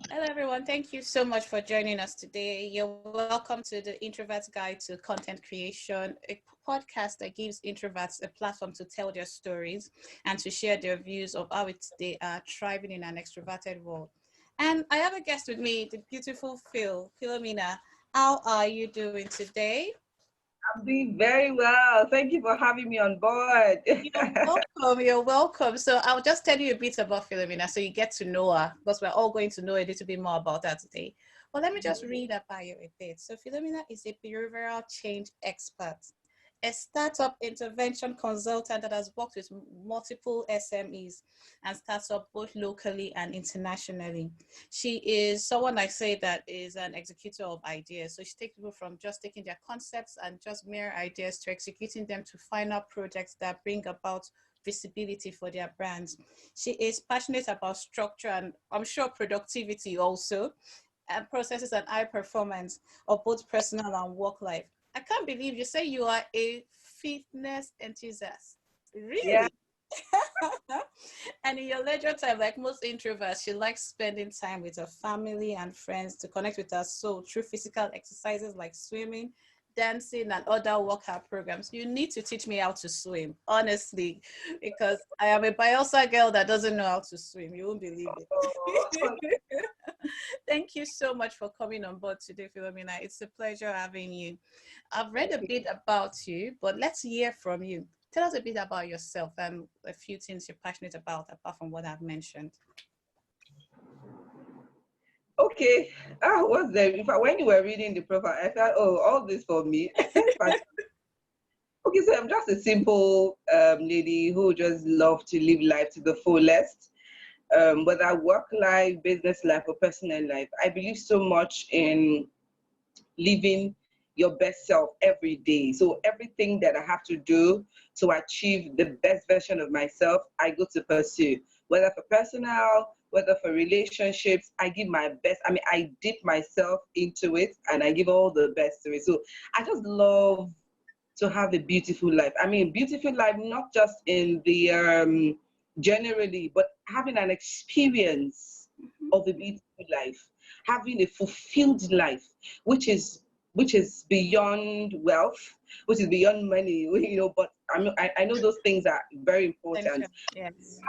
Hello, everyone. Thank you so much for joining us today. You're welcome to the Introvert's Guide to Content Creation, a podcast that gives introverts a platform to tell their stories and to share their views of how they are thriving in an extroverted world. And I have a guest with me, the beautiful Philomena. How are you doing today? I'm doing very well. Thank you for having me on board. You're welcome. You're welcome. So I'll just tell you a bit about Philomena so you get to know her because we're all going to know a little bit more about her today. Well, let me just read about you a bit. So Philomena is a behavioral change expert, a startup intervention consultant that has worked with multiple SMEs and startups both locally and internationally. She is someone I say that is an executor of ideas. So she takes people from just taking their concepts and just mere ideas to executing them to final projects that bring about visibility for their brands. She is passionate about structure and I'm sure productivity also, and processes and high performance of both personal and work life. I can't believe you say you are a fitness enthusiast. Yeah. Really? And in your leisure time, like most introverts, she likes spending time with her family and friends to connect with her soul through physical exercises like swimming, dancing, and other workout programs. You need to teach me how to swim, honestly, because I am a Bielsa girl that doesn't know how to swim. You won't believe Oh, it. Thank you so much for coming on board today, Philomena. It's a pleasure having you. I've read a bit about you, but let's hear from you. Tell us a bit about yourself and a few things you're passionate about, apart from what I've mentioned. okay. What's there? In fact, when you were reading the profile, I thought, oh, all this for me. But, okay, so I'm just a simple lady who just love to live life to the fullest. Whether work life, business life, or personal life, I believe so much in living your best self every day. So everything that I have to do to achieve the best version of myself, I go to pursue. Whether for personal, whether for relationships, I give my best. I mean, I dip myself into it and I give all the best to it. So I just love to have a beautiful life. I mean, beautiful life, not just in the generally, but having an experience Mhm. of a beautiful life, having a fulfilled life, which is which is beyond wealth, which is beyond money, but I know those things are very important. Essential. Yes.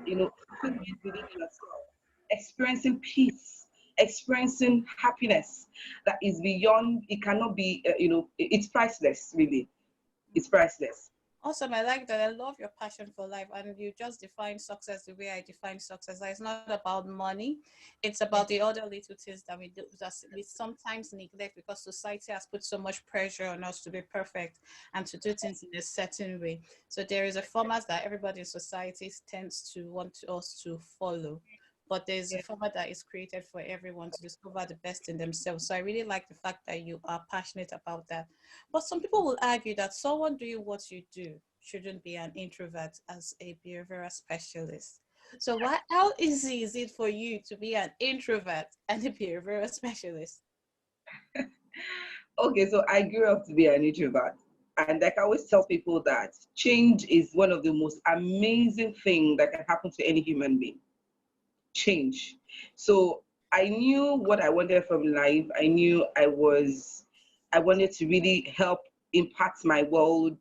Fulfillment within yourself, experiencing peace, experiencing happiness that is beyond, it cannot be, it's priceless, really. It's priceless. Awesome. I like that. I love your passion for life. And you just define success the way I define success. That it's not about money, it's about the other little things that we do that we sometimes neglect because society has put so much pressure on us to be perfect and to do things in a certain way. So there is a format that everybody in society tends to want us to follow. But there's a Yeah. format that is created for everyone to discover the best in themselves. So I really like the fact that you are passionate about that. But some people will argue that someone doing what you do shouldn't be an introvert as a behavioral specialist. So how easy is it for you to be an introvert and a behavioral specialist? Okay, so I grew up to be an introvert. And like I always tell people that change is one of the most amazing things that can happen to any human being. Change. So I knew what I wanted from life. I knew I wanted to really help impact my world,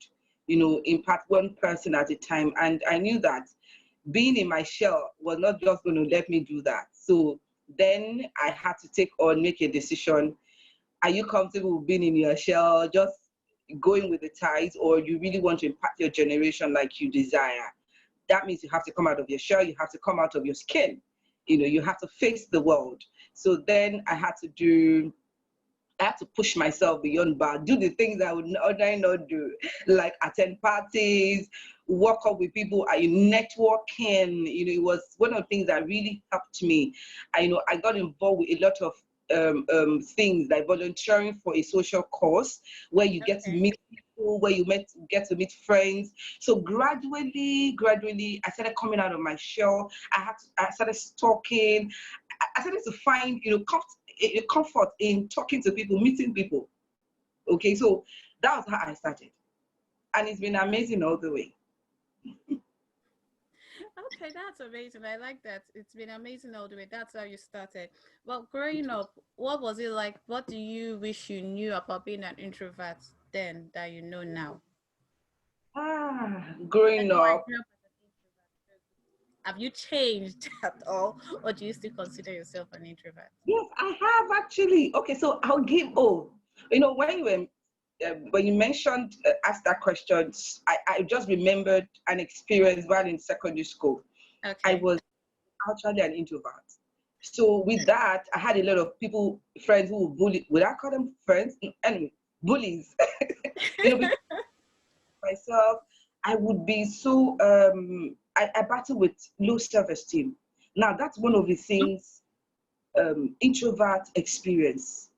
impact one person at a time. And I knew that being in my shell was not just going to let me do that. So then I had to make a decision. Are you comfortable with being in your shell, just going with the tides, or you really want to impact your generation like you desire? That means you have to come out of your shell, you have to come out of your skin. You have to face the world. So then I had to push myself beyond bar, do the things I would ordinarily not do, like attend parties, work up with people, networking. It was one of the things that really helped me. I got involved with a lot of things like volunteering for a social cause where you get to Okay. meet people, where get to meet friends. So gradually, I started coming out of my shell. I started stalking. I started to find, a comfort in talking to people, meeting people. Okay, so that was how I started, and it's been amazing all the way. Okay, that's amazing. I like that. It's been amazing all the way. That's how you started. Well, growing up, what was it like? What do you wish you knew about being an introvert then that you know now? I Growing know I up, grew up as an introvert. Have you changed at all, or do you still consider yourself an introvert? yes, I have actually. Okay, so I'll give. Oh, when you were when you mentioned asked that question, I just remembered an experience while in secondary school. I Okay. was actually an introvert. So with that, I had a lot of people, friends who would bully. Would I call them friends? Anyway, bullies. Because myself, I would be so I battle with low self-esteem. Now that's one of the things introvert experience.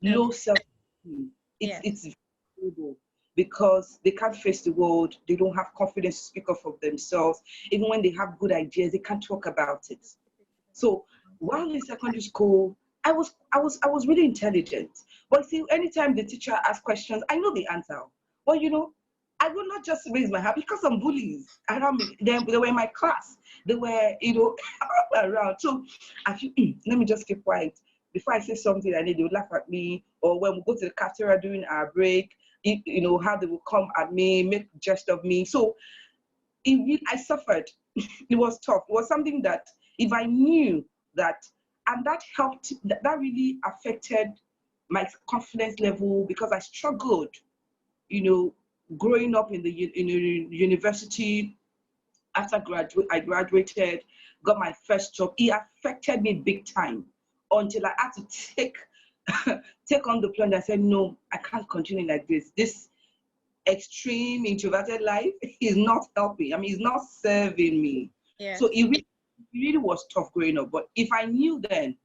Low Okay. self-esteem. It's Yes. it's valuable because they can't face the world. They don't have confidence to speak up for themselves. Even when they have good ideas, they can't talk about it. So while in secondary school, I was really intelligent. But see, anytime the teacher asks questions, I know the answer. But I will not just raise my hand because some bullies around me. They were in my class. They were, all around. So I feel, let me just keep quiet. Before I say something, they would laugh at me. Or when we go to the cafeteria during our break, how they will come at me, make jest of me. So I suffered. It was tough. It was something that if I knew that, and that helped, that really affected my confidence level because I struggled, you know, growing up in the university. After I graduated, got my first job. It affected me big time until I had to take on the plan. I said, no, I can't continue like this. This extreme introverted life is not helping. I mean, it's not serving me. So Yes. it really was tough growing up. But if I knew then,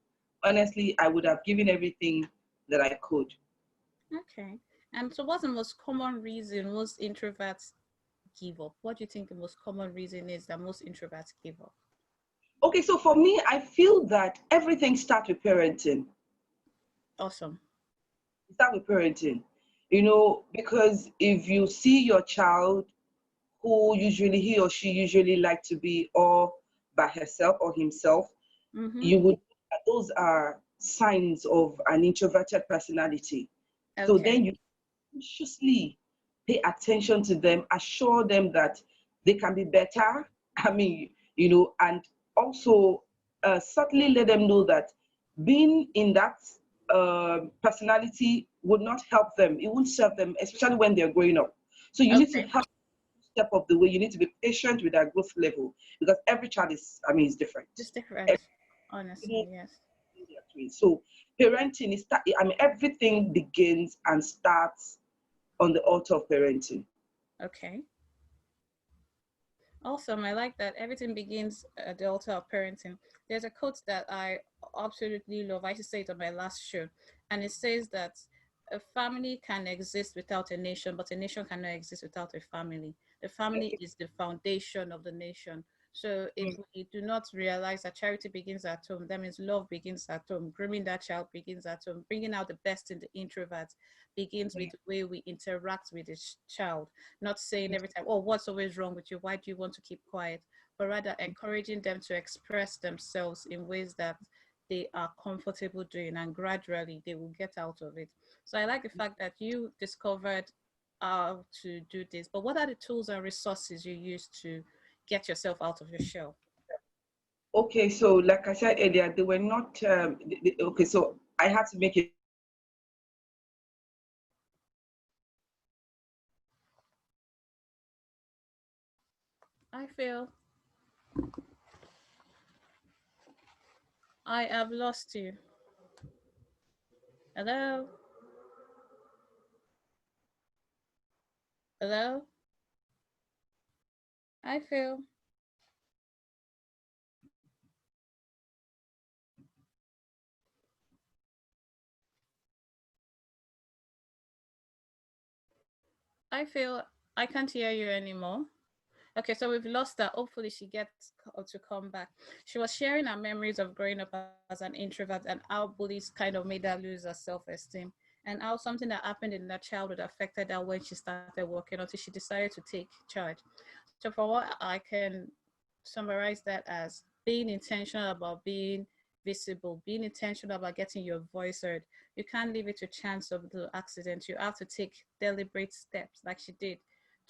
honestly, I would have given everything that I could. Okay. And so, what's the most common reason most introverts give up? What do you think the most common reason is that most introverts give up? Okay, so for me, I feel that everything starts with parenting. Awesome. Start with parenting. Because if you see your child who usually he or she usually like to be all by herself or himself, Mm-hmm. you would those are signs of an introverted personality. So Okay. then you consciously pay attention to them, assure them that they can be better. I mean, and also certainly let them know that being in that personality would not help them. It won't serve them, especially when they're growing up. So you need to Okay. help step of the way. You need to be patient with their growth level because every child is different. It's different. Honestly, Every yes. So parenting I mean, everything begins and starts on the altar of parenting. Okay. Awesome. I like that. Everything begins at the altar of parenting. There's a quote that I absolutely love. I used to say it on my last show, and it says that a family can exist without a nation, but a nation cannot exist without a family. The family is the foundation of the nation. So if we do not realize that charity begins at home, that means love begins at home. Grooming that child begins at home. Bringing out the best in the introverts begins with the way we interact with this child, not saying every time, oh, what's always wrong with you? Why do you want to keep quiet? But rather encouraging them to express themselves in ways that they are comfortable doing, and gradually they will get out of it. So I like the fact that you discovered how to do this. But what are the tools and resources you use to get yourself out of your shell? Okay, so like I said earlier, they were not okay. So I had to make it. I feel I have lost you. Hello? Hello? I feel I feel I can't hear you anymore. Okay, so we've lost her. Hopefully, she gets to come back. She was sharing her memories of growing up as an introvert and how bullies kind of made her lose her self esteem, and how something that happened in her childhood affected her when she started working until she decided to take charge. So, from what I can summarize that as being intentional about being visible, being intentional about getting your voice heard. You can't leave it to chance of the accident. You have to take deliberate steps, like she did,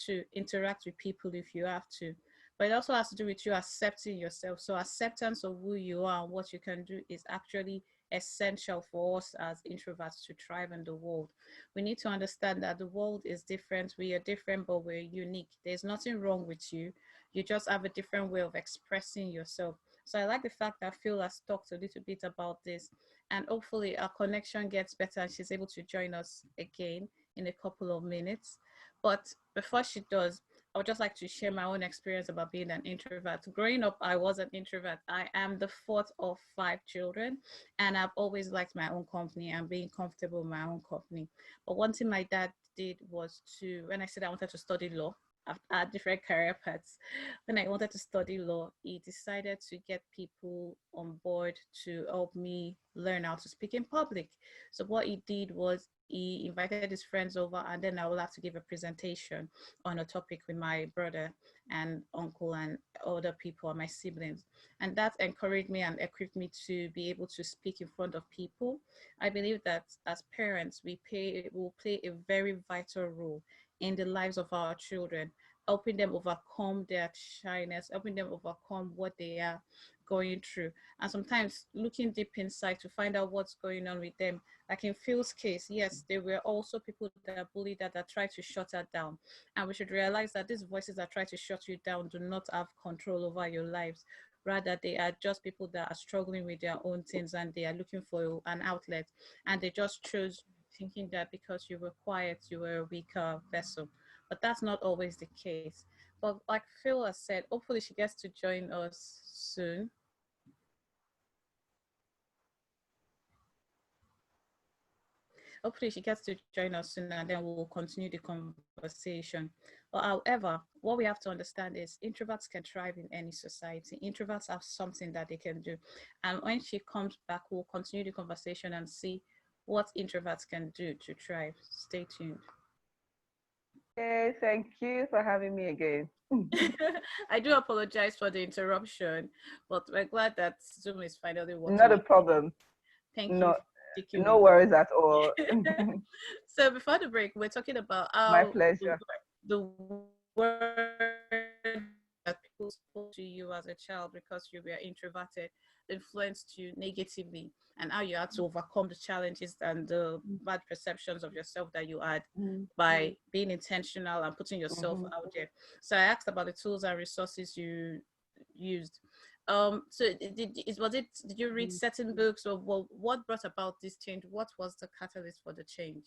to interact with people if you have to. But it also has to do with you accepting yourself. So acceptance of who you are and what you can do is actually essential for us as introverts to thrive in the world. We need to understand that the world is different. We are different, but we're unique. There's nothing wrong with you. You just have a different way of expressing yourself. So I like the fact that Phil has talked a little bit about this, and hopefully our connection gets better and she's able to join us again in a couple of minutes. But before she does, I would just like to share my own experience about being an introvert. Growing up, I was an introvert. I am the fourth of five children, and I've always liked my own company and being comfortable in my own company. But one thing my dad did was to, when I said I wanted to study law, I've had different career paths. When I wanted to study law, he decided to get people on board to help me learn how to speak in public. So what he did was he invited his friends over, and then I will have to give a presentation on a topic with my brother and uncle and other people, my siblings. And that encouraged me and equipped me to be able to speak in front of people. I believe that as parents, will play a very vital role in the lives of our children, helping them overcome their shyness, helping them overcome what they are going through. And sometimes looking deep inside to find out what's going on with them. Like in Phil's case, yes, there were also people that bullied her that tried to shut her down. And we should realize that these voices that try to shut you down do not have control over your lives. Rather, they are just people that are struggling with their own things and they are looking for an outlet. And they just chose thinking that because you were quiet, you were a weaker vessel. But that's not always the case. But like Phil has said, hopefully she gets to join us soon. Hopefully she gets to join us soon and then we'll continue the conversation. But however, what we have to understand is introverts can thrive in any society. Introverts have something that they can do. And when she comes back, we'll continue the conversation and see what introverts can do to thrive. Stay tuned. Okay, thank you for having me again. I do apologize for the interruption, but we're glad that Zoom is finally Not working a again. problem. Thank you No, for sticking no with us. worries at all. So before the break, we're talking about My how pleasure. the word that people spoke to you as a child because you were introverted influenced you negatively, and how you had to overcome the challenges and the bad perceptions of yourself that you had by being intentional and putting yourself Mhm. out there. So I asked about the tools and resources you used. So did you read certain books, or what brought about this change? What was the catalyst for the change?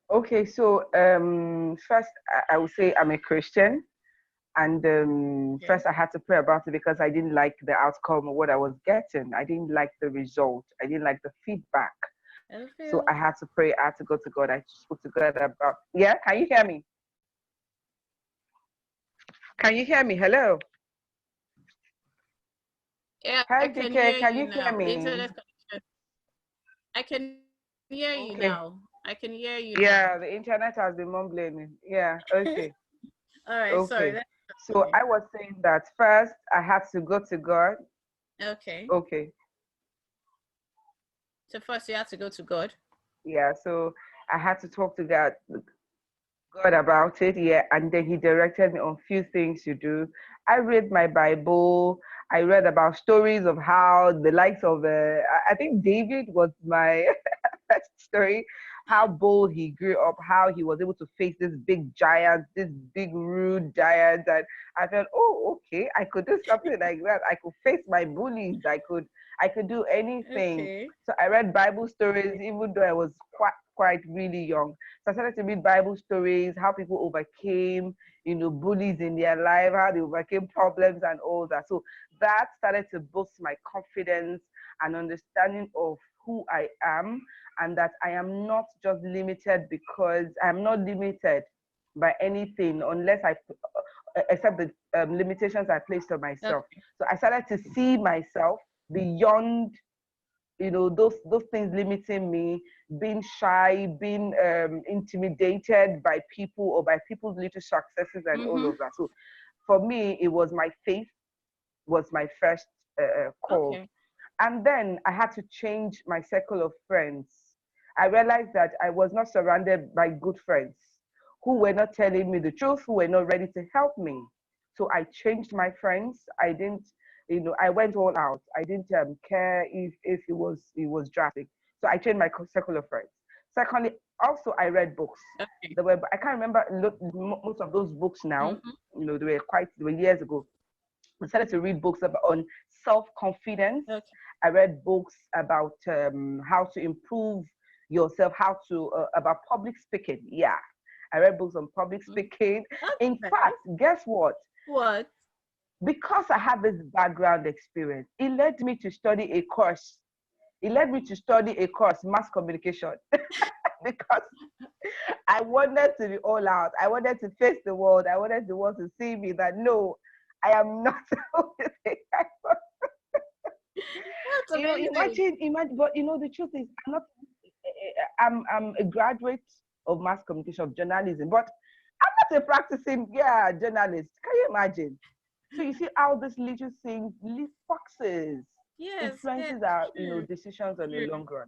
Okay, so first I would say I'm a Christian, and Okay. first I had to pray about it because I didn't like the outcome of what I was getting. I didn't like the result. I didn't like the feedback. Hello, So I Phil. had to pray. I had to go to God. I spoke to God about. Yeah, can you hear me? Can you hear me? Hello. Yeah, I Hi, can DK. hear Can you you hear now. The me? internet connection. I can hear you Okay. now. I can hear you now. Yeah, the internet has been mumbling. Yeah. Okay. All right, sorry. Okay. Let's So continue. I was saying that first I had to go to God. Okay. Okay. So first you have to go to God. Yeah. So I had to talk to God about it. Yeah. And then he directed me on few things to do. I read my Bible. I read about stories of how the likes of, I think David was my story, how bold he grew up, how he was able to face this big giant, this big rude giant. And I felt, oh, okay, I could do something like that. I could face my bullies. I could do anything. Okay. So I read Bible stories, even though I was quite really young. So I started to read Bible stories, how people overcame, bullies in their life, how they overcame problems and all that. So that started to boost my confidence and understanding of who I am, and that I am not just limited because I'm not limited by anything unless I accept the limitations I placed on myself. Okay. So I started to see myself beyond those things limiting me, being shy, being intimidated by people or by people's little successes and all Mm-hmm. of that. So for me, it was my faith was my first call. Okay. And then I had to change my circle of friends. I realized that I was not surrounded by good friends who were not telling me the truth, who were not ready to help me. So I changed my friends. I didn't, I went all out. I didn't care if it was drastic. So I changed my circle of friends. Secondly, also I read books. Okay. I can't remember most of those books now. Mm-hmm. They were years ago. I started to read books on self-confidence. Okay. I read books about how to improve yourself, how to about public speaking. Yeah, I read books on public speaking. In Okay. fact, guess what? What? Because I have this background experience, it led me to study a course. It led me to study a course, mass communication, because I wanted to be all out. I wanted to face the world. I wanted the world to see me that no, I am not. That's amazing. Imagine, but the truth is, I'm a graduate of mass communication, of journalism, but I'm not a practicing, journalist. Can you imagine? So you see how this little thing, little foxes, Yes, yes, influences our, true, decisions on the true. long run.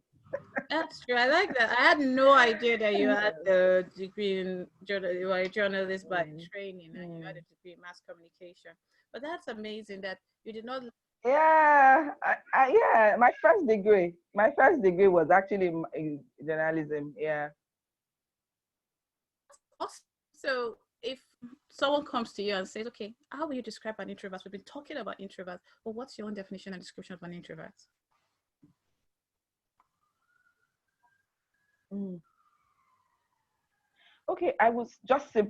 That's true. I like that. I had no idea that you had the degree in journal. You were a journalist by Mm, training, and you had mm. a degree in mass communication. But that's amazing that you did not. Yeah, yeah. My first degree was actually in journalism. Yeah. So, if someone comes to you and says, "Okay, how will you describe an introvert?" We've been talking about introverts, but what's your own definition and description of an introvert? Mm. Okay, I would just say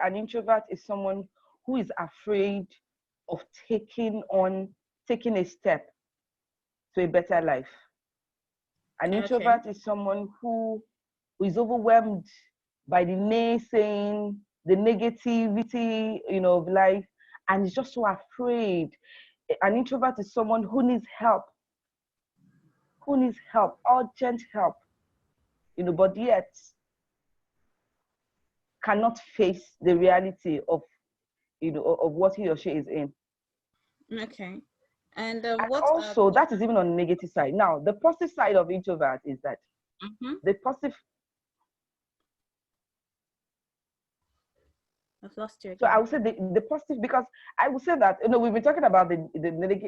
an introvert is someone who is afraid of taking a step to a better life. An Okay. introvert is someone who is overwhelmed by the naysaying, the negativity, of life, and is just so afraid. An introvert is someone who needs help, urgent help, but yet cannot face the reality of what he or she is in. Okay. And And what are also, that is even on the negative side. Now, the positive side of introvert is that mm-hmm. the positive. I've lost you So I again. would say the positive, because I would say that we've been talking about the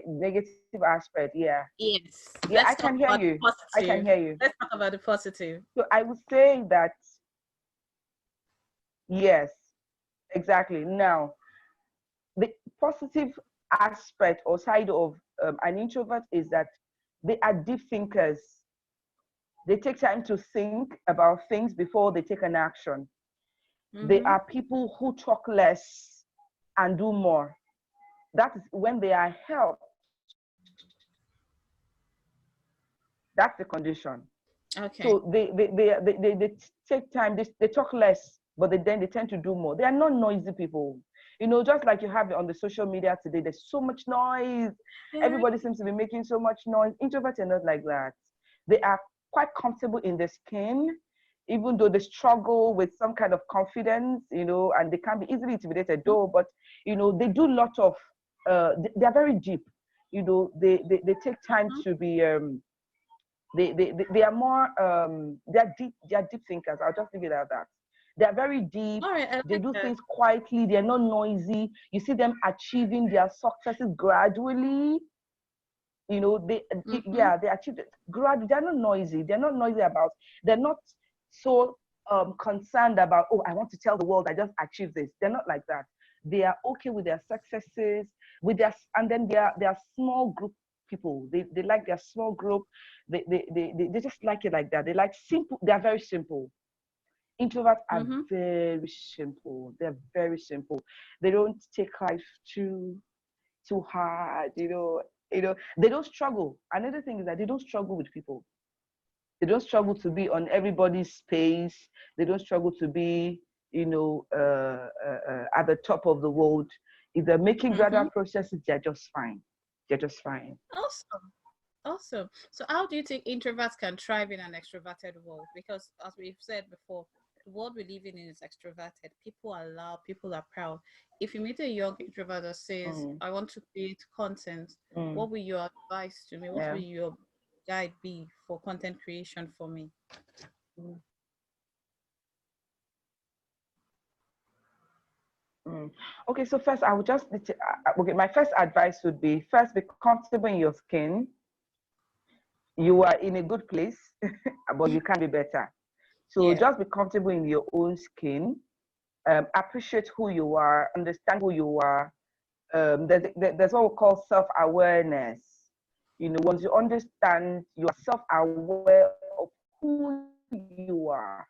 negative aspect. Yeah, Yes. yeah, I Let's talk can hear about the you. I can positive. hear you. Let's talk about the positive. So I would say that yes, exactly. Now, the positive aspect or side of an introvert is that they are deep thinkers. They take time to think about things before they take an action. They Mm-hmm. are people who talk less and do more. That is when they are helped. That's the condition. Okay. So they take time, they talk less, but then they tend to do more. They are not noisy people. Just like you have it on the social media today, there's so much noise. Yeah. Everybody seems to be making so much noise. Introverts are not like that. They are quite comfortable in their skin, even though they struggle with some kind of confidence, and they can be easily intimidated though, but they do a lot of they're very deep. They take time Mm-hmm. to be they are more they're deep thinkers. I'll just leave it at that. They're very deep. All right. I They like do that. things quietly. They're not noisy. You see them achieving their successes gradually. They Mm-hmm. yeah, they achieve it gradually. They're not noisy. They're not so concerned about, oh, I want to tell the world I just achieved this. They're not like that. They are okay with their successes, and then they are small group people. They like their small group. They just like it like that. They like simple. They are very simple. Introverts are Mm-hmm. very simple. They're very simple. They don't take life too hard. They don't struggle. Another thing is that they don't struggle with people. They don't struggle to be on everybody's space. They don't struggle to be, at the top of the world. If they're making Mm-hmm. gradual processes, they're just fine. They're just fine. Awesome. Awesome. So, how do you think introverts can thrive in an extroverted world? Because, as we've said before, world we live in is extroverted. People are loud, people are proud. If you meet a young introvert that says, I want to create content, what will your advice to me? What will Yeah. your guide be for content creation for me? Mm. Mm. Okay, so first I would just okay. My first advice would be first be comfortable in your skin. You are in a good place, but you can be better. So Yeah. just be comfortable in your own skin. Appreciate who you are. Understand who you are. There's what we call self-awareness. You know, once you understand, you are self-aware of who you are,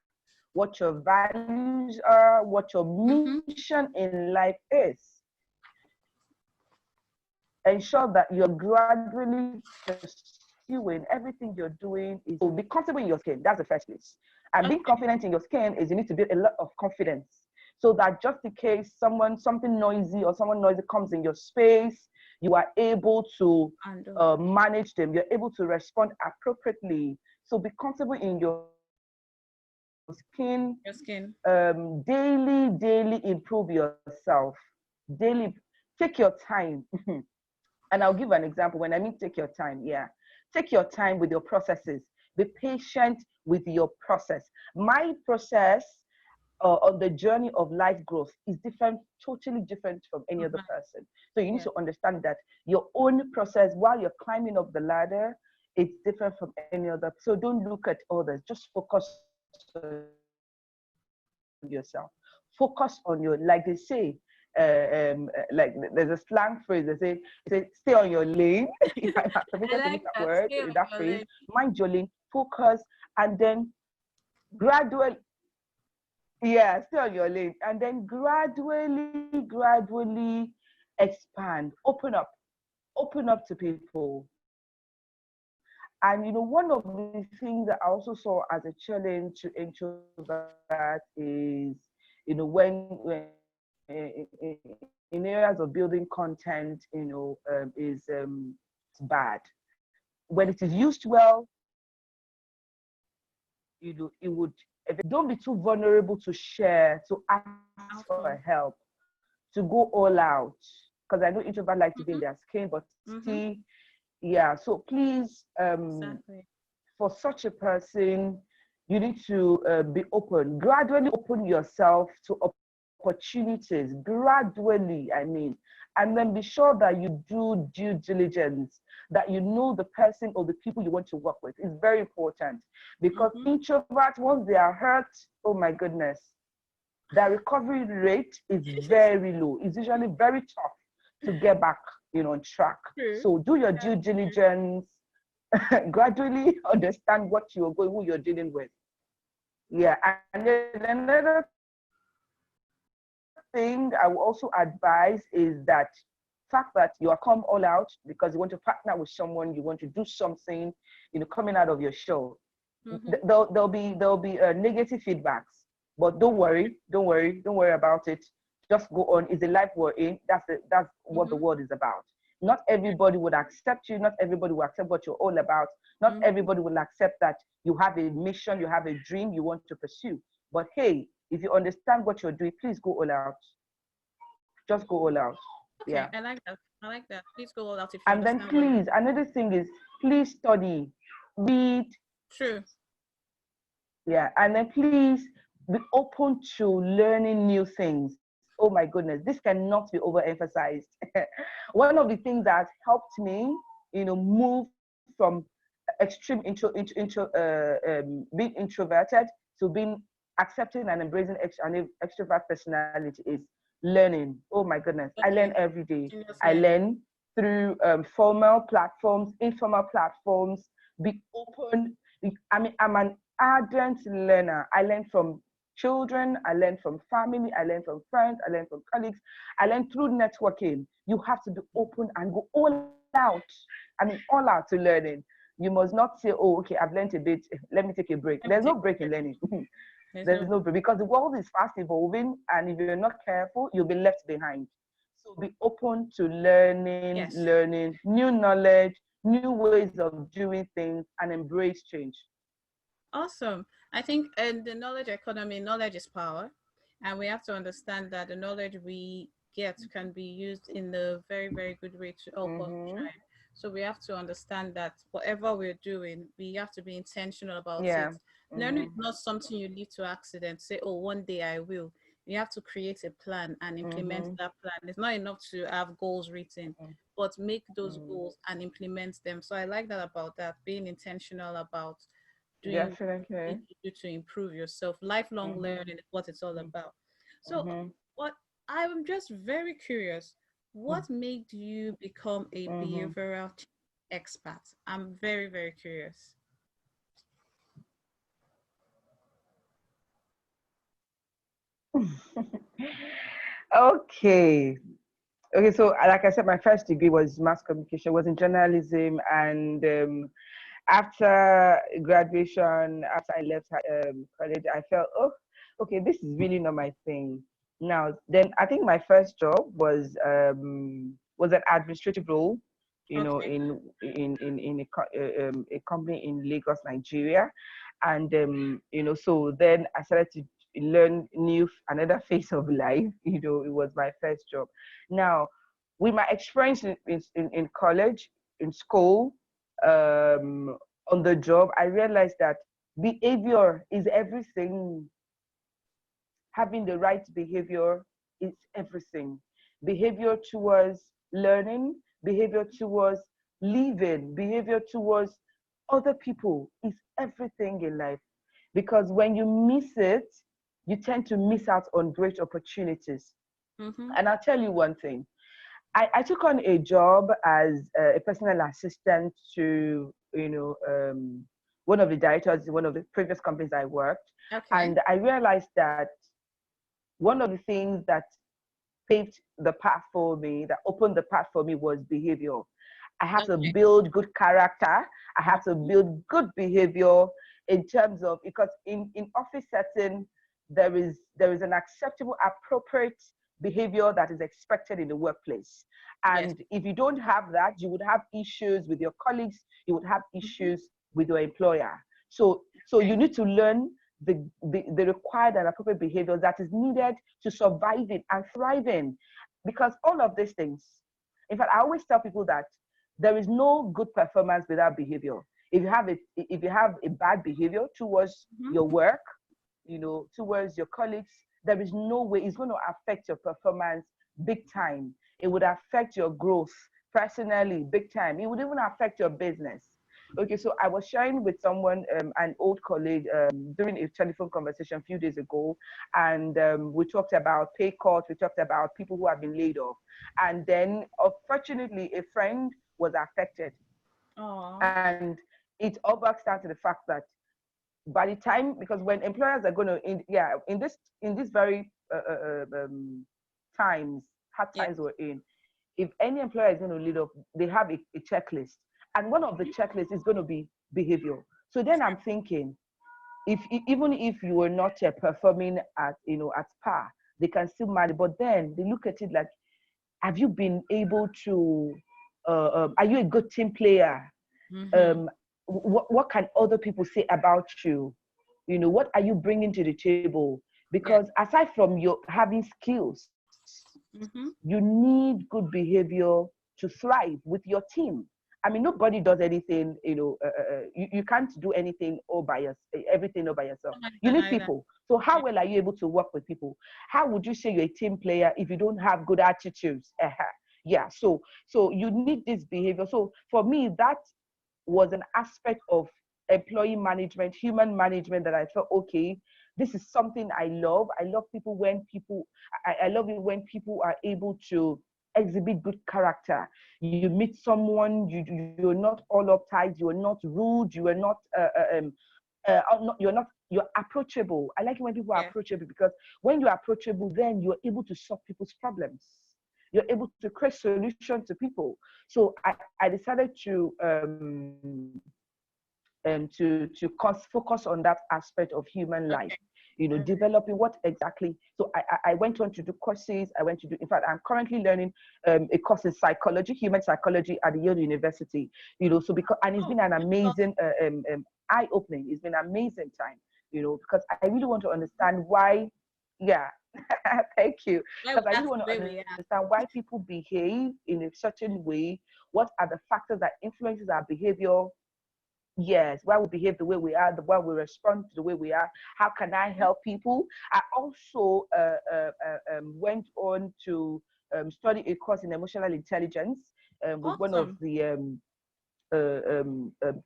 what your values are, what your Mm-hmm. mission in life is. Ensure that you're gradually pursuing everything you're doing is so be comfortable in your skin. That's the first place. And being Okay. confident in your skin is you need to build a lot of confidence. So that just in case something noisy or someone noisy comes in your space, you are able to And manage them. You're able to respond appropriately. So be comfortable in your skin. your skin. Daily improve yourself. Daily take your time. And I'll give an example. When I mean take your time, yeah. Take your time with your processes. Be patient with your process. My process on the journey of life growth is different, totally different from any other person. So you need Yeah. to understand that your own process while you're climbing up the ladder, it's different from any other. So don't look at others. Just focus on yourself. Focus on your, like they say, like there's a slang phrase. They say stay on your lane. I'm permitted to use that I word, like that that. phrase. Stay on your Mind lane. your lane, focus, and then gradually, yeah, stay on your lane, and then gradually expand, open up to people. And one of the things that I also saw as a challenge to introvert is, in areas of building content, is bad. When it is used well, it would. Don't be too vulnerable to share, to ask for help, Awesome. to go all out. Because I know introverts like to be in their Mm-hmm. skin, but see, Mm-hmm. yeah. So please, Exactly. for such a person, you need to be open. Gradually open yourself to opportunities. Gradually, I mean, and then be sure that you do due diligence, that you know the person or the people you want to work with. It's very important because Mm-hmm. introverts, once they are hurt, oh my goodness, their recovery rate is very low. It's usually very tough to get back, on track. True. So do your due That's true. diligence, gradually understand what you're going, who you're dealing with. Yeah, and then another thing I will also advise is that fact that you are come all out because you want to partner with someone, you want to do something, coming out of your show. There'll be Mm-hmm. negative feedbacks, but don't worry about it. Just go on. It's the life we're in. That's what the world is Mm-hmm. about. Not everybody would accept you. Not everybody will accept what you're all about. Not everybody Mm-hmm. will accept that you have a mission, you have a dream you want to pursue. But hey, if you understand what you're doing, please go all out. Just go all out. Okay, Yeah. I like that. I like that. Please go all out if you And then understand what you're please, another thing is please study, read, true. yeah, and then please be open to learning new things. Oh my goodness, this cannot be overemphasized. One of the things that helped me, move from extreme being introverted to being accepting and embracing an extrovert personality is learning. Oh my goodness, I learn Okay. every day. Continuous I learning. learn through formal platforms, informal platforms. Be open. I mean, I'm an ardent learner. I learn from children, I learn from family, I learn from friends, I learn from colleagues, I learn through networking. You have to be open and go all out. I mean, all out to learning. You must not say, oh, okay, I've learned a bit, let me take a break. Let me There's no take break a in break. learning. There's There's no no break because the world is fast evolving, and if you're not careful, you'll be left behind. So be open to yes. learning new knowledge, new ways of doing things, and embrace change. Awesome. I think in the knowledge economy, knowledge is power. And we have to understand that the knowledge we get can be used in a very, very good way to help us Mm-hmm. thrive. So we have to understand that whatever we're doing, we have to be intentional about it. Yeah. Learning Mm-hmm. is not something you leave to accident. Say, oh, one day I will. You have to create a plan and implement Mm-hmm. that plan. It's not enough to have goals written, but make those goals and implement them. So I like that about that, being intentional about doing what you Definitely. need to do to improve yourself. Lifelong Mm-hmm. learning is what it's all about. So, Mm-hmm. what I'm just very curious, what made you become a Mm-hmm. behavioral change expert? I'm very, very curious. Okay. Okay, so like I said, my first degree was mass communication, was in journalism, and after graduation, after I left college, I felt, oh, okay, this is really not my thing. Now, then I think my first job was an administrative role, Okay. in a company in Lagos, Nigeria, and so then I started to learn new another phase of life. It was my first job. Now, with my experience in college, in school, um, on the job, I realized that behavior is everything. Having the right behavior is everything. Behavior towards learning, behavior towards living, behavior towards other people is everything in life. Because when you miss it, you tend to miss out on great opportunities. Mm-hmm. And I'll tell you one thing. I took on a job as a personal assistant to, one of the directors in one of the previous companies I worked. Okay. And I realized that one of the things that paved the path for me, that opened the path for me, was behavior. I have to Okay. build good character. I have to Mm-hmm. build good behavior in terms of, because in office setting, there is an acceptable, appropriate behavior that is expected in the workplace. Yes. And if you don't have that, you would have issues with your colleagues, you would have Mm-hmm. issues with your employer. So Okay. you need to learn the required and appropriate behavior that is needed to surviving and thriving. Because all of these things, in fact, I always tell people that there is no good performance without behavior. If you have a bad behavior towards Mm-hmm. your work, towards your colleagues, there is no way it's going to affect your performance big time. It would affect your growth personally big time. It would even affect your business. Okay, so I was sharing with someone, an old colleague, during a telephone conversation a few days ago, and we talked about pay cuts, we talked about people who have been laid off, and then unfortunately, a friend was affected, Oh. and it all boils down to the fact that by the time, because when employers are going to, in this very times, hard Yes. times we're in, if any employer is going to lead up, they have a checklist, and one of the checklists is going to be behavior. So then I'm thinking, even if you were not performing at par, they can still manage. But then they look at it like, have you been able to? Are you a good team player? Mm-hmm. What can other people say about you? What are you bringing to the table? Yes. Because aside from your having skills, you Mm-hmm. need good behavior to thrive with your team. I mean, nobody does anything, you can't do anything all by yourself, everything all by yourself. Not You need either. people. So how Yeah. well are you able to work with people? How would you say you're a team player if you don't have good attitudes? Yeah, so you need this behavior. So for me, that was an aspect of employee management, human management, that I felt, okay, this is something I love. I love I love it when people are able to exhibit good character. You meet someone, you're not all uptight, you're not rude, you are not, you're approachable. I like it when people are Yeah. approachable, because when you're approachable, then you're able to solve people's problems. You're able to create solutions to people. So I decided to focus on that aspect of human life, Okay. developing what exactly. So I went on to do courses. I went to do, in fact, I'm currently learning a course in psychology, human psychology, at the Yale University. So because, and it's Oh, been an which course? amazing eye-opening. It's been an amazing time, because I really want to understand why. Yeah, thank you. Why we Because I really act want the to way we are. understand why people behave in a certain way. What are the factors that influences our behavior? Yes, why we behave the way we are, why we respond to the way we are. How can I help people? I also went on to study a course in emotional intelligence with one of Awesome. the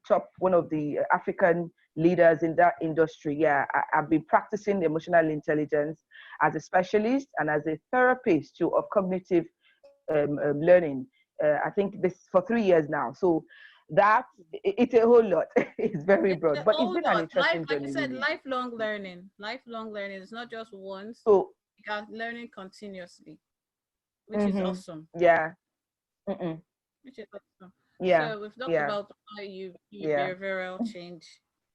top, one of the African leaders in that industry. Yeah, I've been practicing emotional intelligence as a specialist and as a therapist too of cognitive learning. I think this for 3 years now. So that it's a whole lot. It's very It's broad, a but it's whole been an lot. Life, interesting like you journey, said, really. lifelong learning. Lifelong learning. It's not just once. So, You are learning continuously, which is awesome. yeah, mm-mm, Which is awesome. yeah, So we've talked yeah, about how you yeah. behavioral change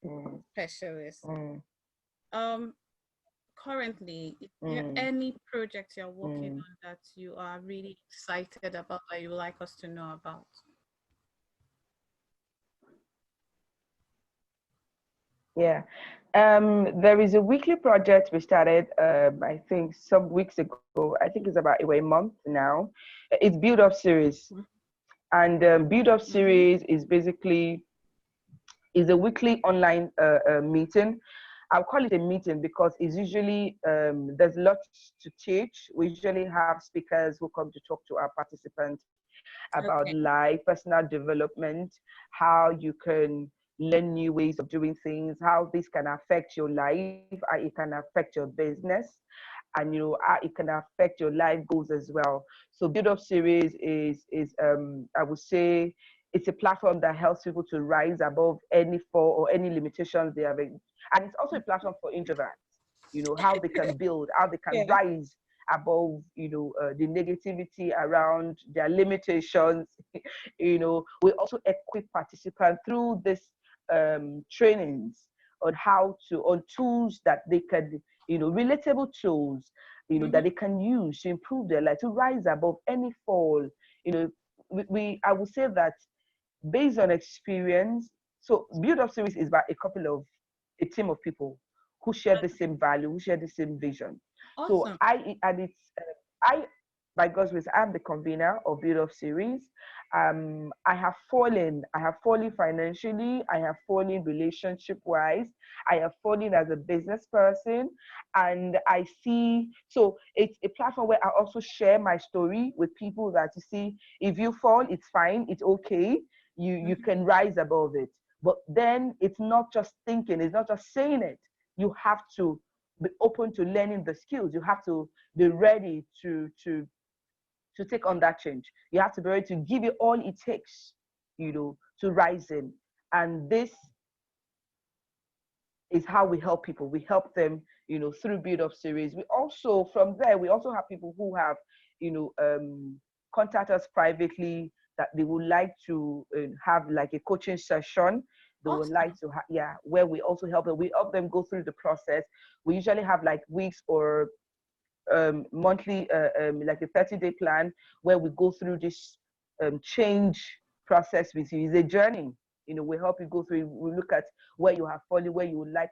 Mm, specialist. mm, Um, Currently, is there mm, any project you're working mm. on that you are really excited about that you would like us to know about? Yeah. There is a weekly project we started, I think some weeks ago. I think it's about a month now. It's Build Up Series. And Build Up Mm-hmm. Series is basically is a weekly online meeting. I'll call it a meeting because it's usually there's lots to teach. We usually have speakers who come to talk to our participants about Okay. life, personal development, how you can learn new ways of doing things, how this can affect your life, how it can affect your business, and how it can affect your life goals as well. So Build Up Series is I would say it's a platform that helps people to rise above any fall or any limitations they have. And it's also a platform for introverts, how they can build, how they can Yeah. rise above, the negativity around their limitations. We also equip participants through this trainings on on tools that they can, relatable tools, that Mm-hmm. they can use to improve their life, to rise above any fall. You know, I would say that based on experience. So Build Up Series is about a team of people who share the same value, who share the same vision. So Awesome. I, by God's grace, I'm the convener of Build Up Series. I have fallen financially, I have fallen relationship wise, I have fallen as a business person, and I see, so it's a platform where I also share my story with people that you see, if you fall, it's fine, it's okay, you Mm-hmm. can rise above it. But then it's not just thinking, it's not just saying it. You have to be open to learning the skills. You have to be ready to take on that change. You have to be ready to give it all it takes, to rise in. And this is how we help people. We help them, through Build Up Series. We also, from there, we also have people who have, you know, contact us privately that they would like to have like a coaching session. They would like Awesome. to have, yeah, where we also help them. We help them go through the process. We usually have like weeks or monthly, like a 30-day plan where we go through this change process with you. It's a journey. We help you go through. We look at where you have fallen, where you would like,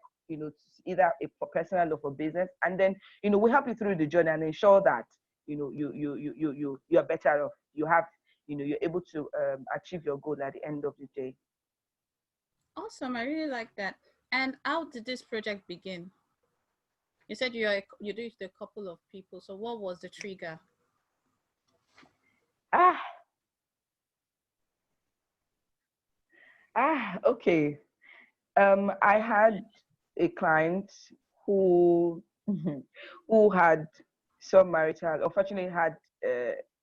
either for personal or for business, and then we help you through the journey and ensure that you're better off. You have, you're able to achieve your goal at the end of the day. Awesome. I really like that. And how did this project begin? You said you did it with a couple of people. So what was the trigger? Ah, okay. I had a client who who had some marital, unfortunately had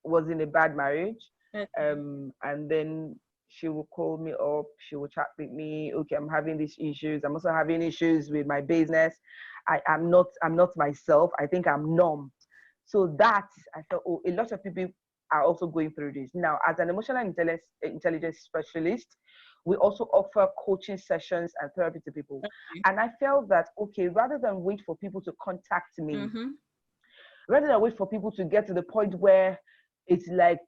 was in a bad marriage, Okay. and then she would call me up. She would chat with me. Okay, I'm having these issues. I'm also having issues with my business. I'm not myself. I think I'm numb. So that I felt, oh, a lot of people are also going through this now. As an emotional intelligence specialist, we also offer coaching sessions and therapy to people. Okay. And I felt that, okay, rather than wait for people to contact me, Mm-hmm. rather than wait for people to get to the point where it's like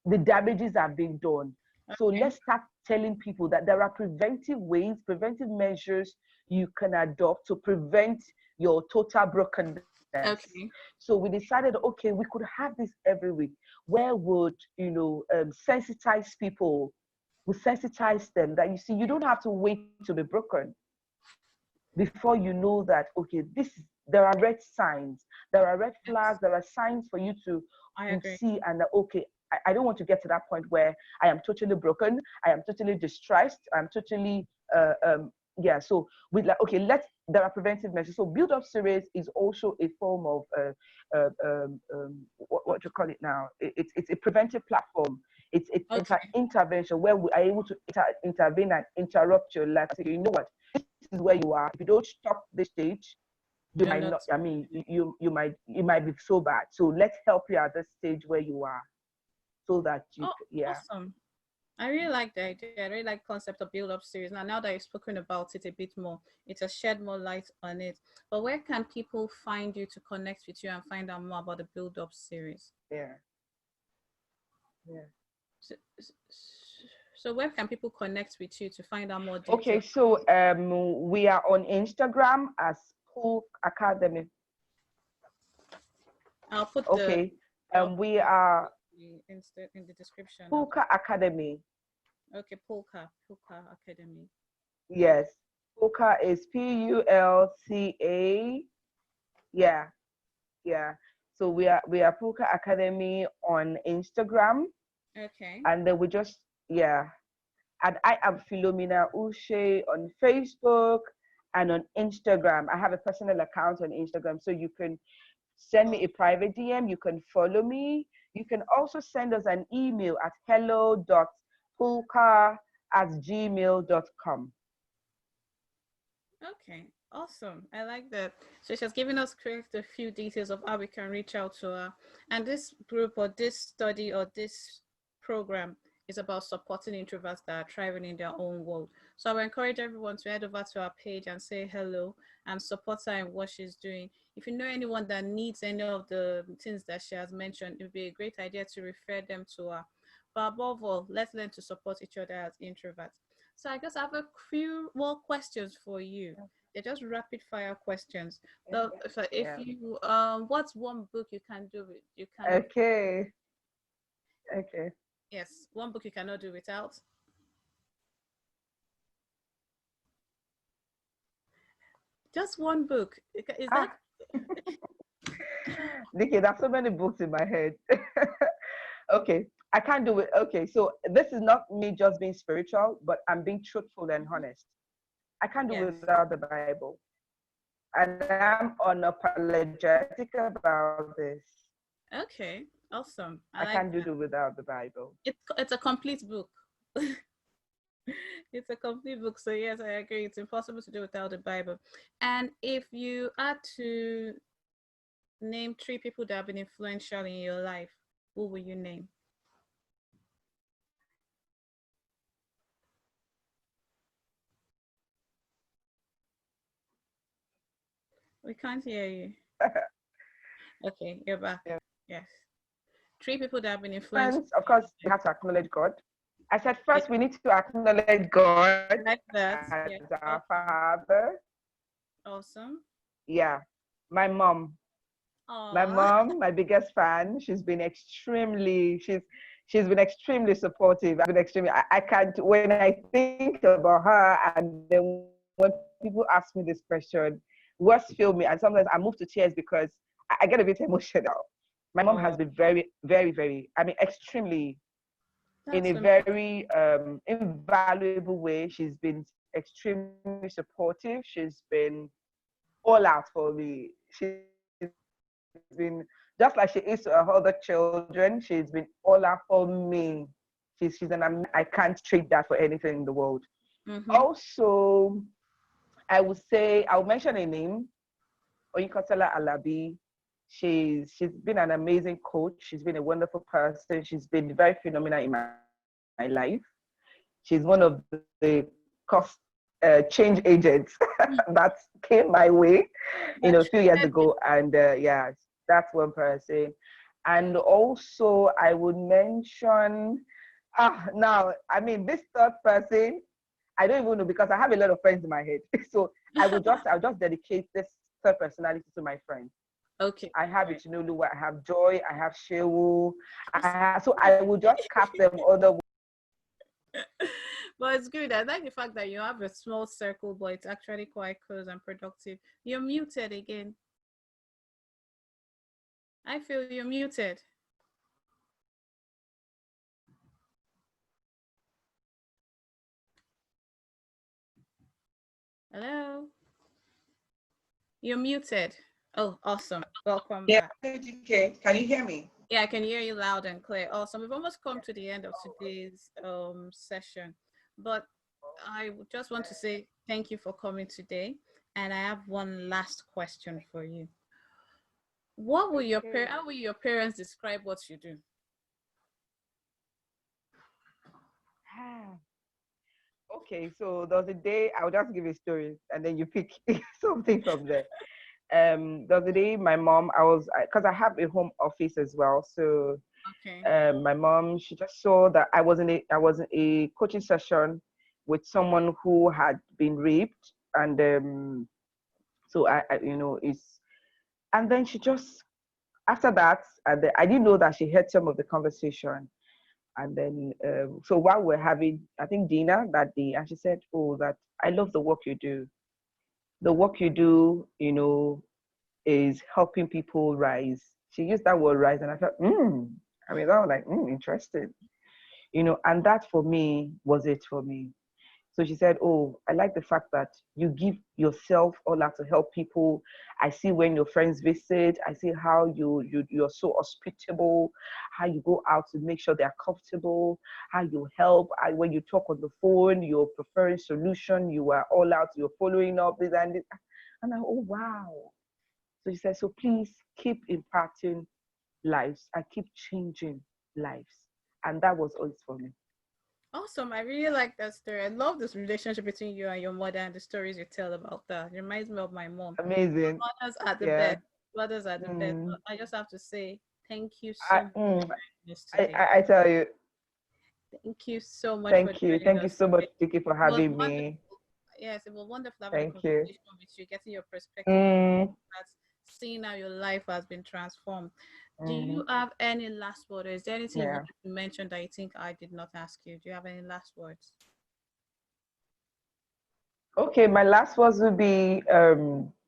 the damages have been done, So Okay. let's start telling people that there are preventive ways, preventive measures you can adopt to prevent your total brokenness. Okay. So we decided, okay, we could have this every week. Where would, sensitize people, we sensitize them that, you see, you don't have to wait to be broken before you know that, okay, there are red signs, there are red flags, there are signs for you to I agree. see, and that, okay, I don't want to get to that point where I am totally broken, I am totally distressed, I'm totally yeah. So with like, okay, there are preventive measures. So build up series is also a form of what you call it now, it's a preventive platform. It's Okay. intervention where we are able to intervene and interrupt your life. So you know what, this is where you are. If you don't stop this stage, you You're might not. not, I mean, you might be so bad. So let's help you at this stage where you are, so that Oh, yeah. awesome. I really like the idea. I really like concept of build up series. Now that you've spoken about it a bit more, it has shed more light on it. But where can people find you to connect with you and find out more about the build up series? Yeah. Yeah. So, so where can people connect with you to find out more Okay, details? so we are on Instagram as Pool Academy. I'll put the Okay. I'll put We are in the description of Pulka Academy. okay, Polka Academy. Yes. Pulka is Pulca. Yeah, yeah. So we are Pulka Academy on Instagram, Okay. and then we just, yeah. And I am Philomena Uche on Facebook and on Instagram. I have a personal account on Instagram, so you can send me a private DM. You can follow me. You can also send us an email at hello.pulka@gmail.com. Okay, awesome. I like that. So she's giving us correct a few details of how we can reach out to her. And this group or this study or this program is about supporting introverts that are thriving in their own world. So I would encourage everyone to head over to our page and say hello and support her in what she's doing. If you know anyone that needs any of the things that she has mentioned, it would be a great idea to refer them to her. But above all, let's learn to support each other as introverts. So I guess I have a few more questions for you. They're just rapid fire questions. So if Yeah. you what's one book you can do with you can Okay. Okay. yes, one book you cannot do without? Just one book. Is that Ah, Nikki, there's so many books in my head. Okay, I can't do it. Okay, so this is not me just being spiritual, but I'm being truthful and honest. I can't do yes. without the Bible. And I'm unapologetic about this. Okay, awesome. I I like can't that. do without the Bible. It's a complete book. It's a complete book. So yes, I agree. It's impossible to do without the Bible. And if you had to name three people that have been influential in your life, who will you name? We can't hear you. Okay, you're back. Yeah. Yes. Three people that have been influential. Friends, of course, we have to acknowledge God. I said, Yeah, first, we need to acknowledge God like that. as Yeah. our Awesome. Father. Awesome. Yeah. My mom. My Aw. mom, my biggest fan. She's been extremely supportive. I've been extremely. I can't, when I think about her, and then when people ask me this question, words fill me, and sometimes I move to tears because I get a bit emotional. My mom has Oh, been very, very, very, I mean, extremely, in that's a amazing. very invaluable way. She's been extremely supportive. She's been all out for me. She's been, just like she is to her other children, she's been all out for me. She's I can't trade that for anything in the world. Mm-hmm. Also, I'll mention a name, Oyinkantola Alabi. She's been an amazing coach. She's been a wonderful person. She's been very phenomenal in my life. She's one of the cost change agents that came my way, That a few years treated you. ago. And yeah, that's one person. And also, I would mention Now, I mean, this third person, I don't even know because I have a lot of friends in my head. So I'll just dedicate this third personality to my friends. Okay. I have Ichinolu, I have Joy, I have Shewu. So I will just cap them other. But it's good. I like the fact that you have a small circle, but it's actually quite close and productive. You're muted again. I feel you're muted. Hello? You're muted. Oh, awesome. Welcome Yeah, back. okay. Can you hear me? Yeah, I can hear you loud and clear. Awesome. We've almost come to the end of today's session, but I just want to say thank you for coming today. And I have one last question for you. What will how will your parents describe what you do? Okay, so there was a day, I'll just give a story and then you pick something from there. There was a day my mom, because I have a home office as well. So Okay. my mom, she just saw that I was in a coaching session with someone who had been raped. And so and then she just, after that, I didn't know that she heard some of the conversation. And then, so while we're having, I think, dinner that day, and she said, "Oh, that I love the work you do. The work you do, is helping people rise." She used that word rise, and I thought, I mean, that was like, interesting, and that for me was it for me. So she said, "Oh, I like the fact that you give yourself all out to help people. I see when your friends visit, I see how you're so hospitable, how you go out to make sure they're comfortable, how you help. When you talk on the phone, you're preferring solution, you are all out, you're following up this and this." And I, oh wow. So she said, "So please keep impacting lives and keep changing lives." And that was all for me. Awesome. I really like that story. I love this relationship between you and your mother and the stories you tell about that. It reminds me of my mom. Amazing. Mothers are the Yeah. best. Mothers are the best. Mm. I just have to say thank you I, so much mm, for joining us today. I tell you, Thank you so much for thank you. joining Thank you us so much, today. Tiki, for It was having wonderful. me. Yes, it was wonderful having a Thank you. conversation with you, getting your perspective on Mm, that, seeing how your life has been transformed. Do mm, you have any last word, or is there anything you yeah. wanted to mention that you think I did not ask you? Do you have any last words? Okay, my last words would be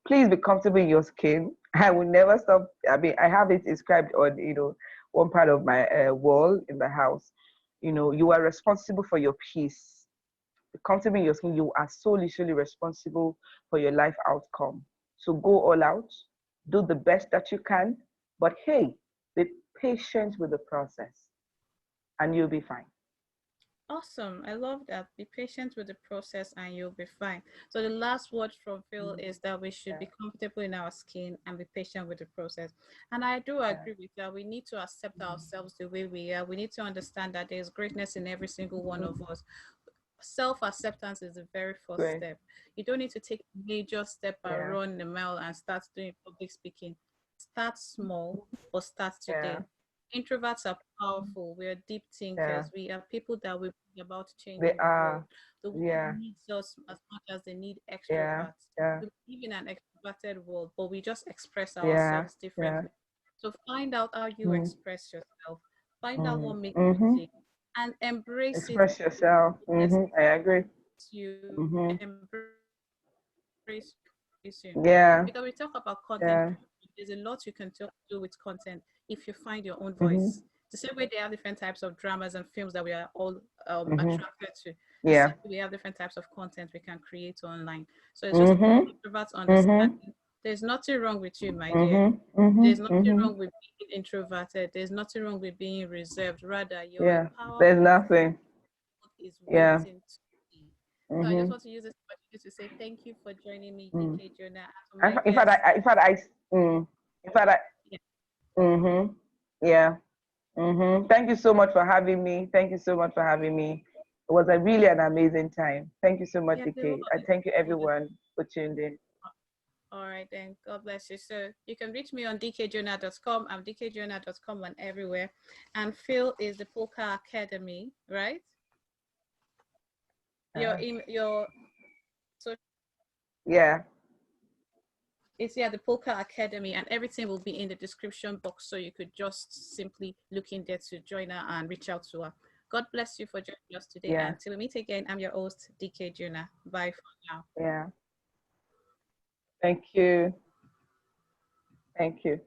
please be comfortable in your skin. I will never stop. I mean, I have it inscribed on, one part of my wall in the house. You are responsible for your peace. Be comfortable in your skin. You are so literally responsible for your life outcome. So go all out, do the best that you can, but hey, be patient with the process and you'll be fine. Awesome. I love that. Be patient with the process and you'll be fine. So the last word from Phil Mm, is that we should yeah, be comfortable in our skin and be patient with the process. And I do yeah. agree with that. We need to accept ourselves the way we are. We need to understand that there's greatness in every single one of us. Self-acceptance is the very first Great. step. You don't need to take a major step and Yeah, run the mile and start doing public speaking. Start small, but start yeah, today. Introverts are powerful. We are deep yeah. thinkers. We are people that will bring about change They in the world. are. The world Yeah, needs us as much as they need yeah, extroverts. yeah, We live in an extroverted world, but we just express yeah, ourselves yeah. differently. So find out how you Mm, express yourself. Find out mm, what makes you mm-hmm. tick and embrace it. Express yourself. I agree. You Mm-hmm. embrace very soon. Yeah, Because we talk about content, yeah. there's a lot you can do with content if you find your own Mm-hmm. voice. The same way they have different types of dramas and films that we are all Mm-hmm. attracted to. The same Yeah. way we have different types of content we can create online. So it's just about Mm-hmm. introverts Mm-hmm. understanding there's nothing wrong with you, my dear. Mm-hmm. Mm-hmm. There's nothing Mm-hmm. wrong with being introverted. There's nothing wrong with being reserved. Rather, you're a Yeah. There's powerful nothing. is Yeah. waiting to be. So I just Mm-hmm. want to use this opportunity to say thank you for joining me, Mm. DK Jonah. And to my In fact, guests, in fact, in fact, yeah, mm-hmm. Yeah. Mm-hmm. Thank you so much for having me. Thank you so much for having me. It was really an amazing time. Thank you so much, yeah, DK. And thank you was everyone for tuning in. All right, then. God bless you. So you can reach me on dkjonah.com. I'm dkjonah.com and everywhere. And Phil is the Polka Academy, right? Your so Yeah. it's the Polka Academy, and everything will be in the description box. So you could just simply look in there to join her and reach out to her. God bless you for joining us today. Yeah. And till we meet again, I'm your host, DK Jonah. Bye for now. Yeah. Thank you. Thank you.